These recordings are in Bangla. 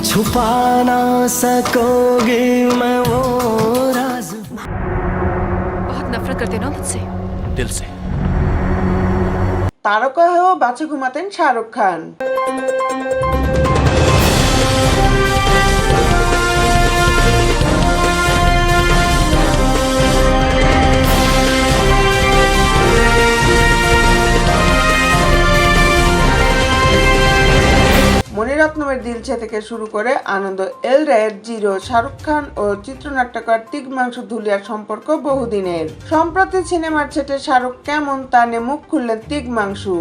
छुपा ना सकोगे मैं वो राज। बहुत नफरत करते ना मुझसे। दिल से। তারকা হয়েও বাসে ঘুমাতেন শাহরুখ খান। মণিরত্নমের দিলছে থেকে শুরু করে আনন্দ এল রায়ের জিরো, শাহরুখ খান ও চিত্রনাট্যকার তিগ্মাংশু ধুলিয়ার সম্পর্ক বহুদিনের। সম্প্রতি সিনেমার সেটে শাহরুখ কেমন তা নিয়ে মুখ খুললেন তিগ্মাংশু।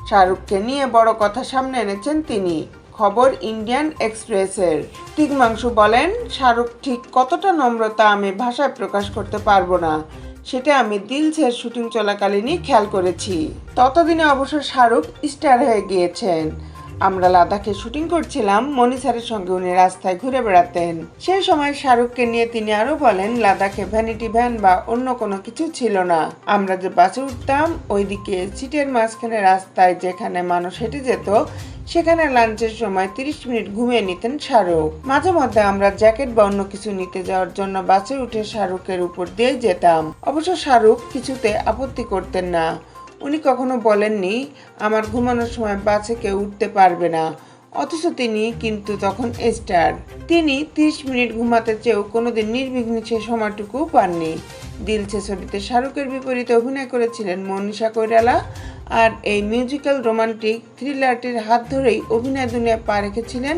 শাহরুখকে নিয়ে বড় কথা সামনে এনেছেন তিনি। খবর ইন্ডিয়ান এক্সপ্রেসের। তিগ্মাংশু বলেন, শাহরুখ ঠিক কতটা নম্রতা আমি ভাষায় প্রকাশ করতে পারবো না, সেটা আমি দিলছের শুটিং চলাকালীনই খেয়াল করেছি। ততদিনে অবশ্য শাহরুখ স্টার হয়ে গিয়েছেন। আমরা লাদাখে শুটিং করছিলাম, মনি স্যারের সঙ্গে উনি রাস্তায় ঘুরে বেড়াতেন। সেই সময় শাহরুখকে নিয়ে তিনি আরো বলেন, লাদাখে ভ্যানিটি ভ্যান বা অন্য কোনো কিছু ছিল না। আমরা যে বাসে উঠতাম, ওইদিকে সিটের মাঝখানে রাস্তায় যেখানে মানুষ হেঁটে যেত, সেখানে লাঞ্চের সময় 30 মিনিট ঘুমিয়ে নিতেন শাহরুখ। মাঝে মধ্যে আমরা জ্যাকেট বা অন্য কিছু নিতে যাওয়ার জন্য বাসে উঠে শাহরুখের উপর দিয়ে যেতাম। অবশ্য শাহরুখ কিছুতে আপত্তি করতেন না। উনি কখনো বলেননি আমার ঘুমানোর সময় বাসে কেউ উঠতে পারবে না, অথচ তিনি কিন্তু তখন স্টার। তিনি 30 মিনিট ঘুমাতে চেয়েও কোনোদিন নির্বিঘ্নে সে সময়টুকু পাননি। দিলছে ছবিতে শাহরুখের বিপরীতে অভিনয় করেছিলেন মনীষা কৈরালা, আর এই মিউজিক্যাল রোমান্টিক থ্রিলারটির হাত ধরেই অভিনয় দুনিয়ায় পা রেখেছিলেন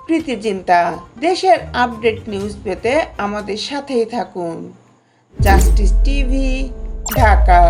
প্রীতি জিন্তা। দেশের আপডেট নিউজ পেতে আমাদের সাথেই থাকুন। Justice TV, Dhaka.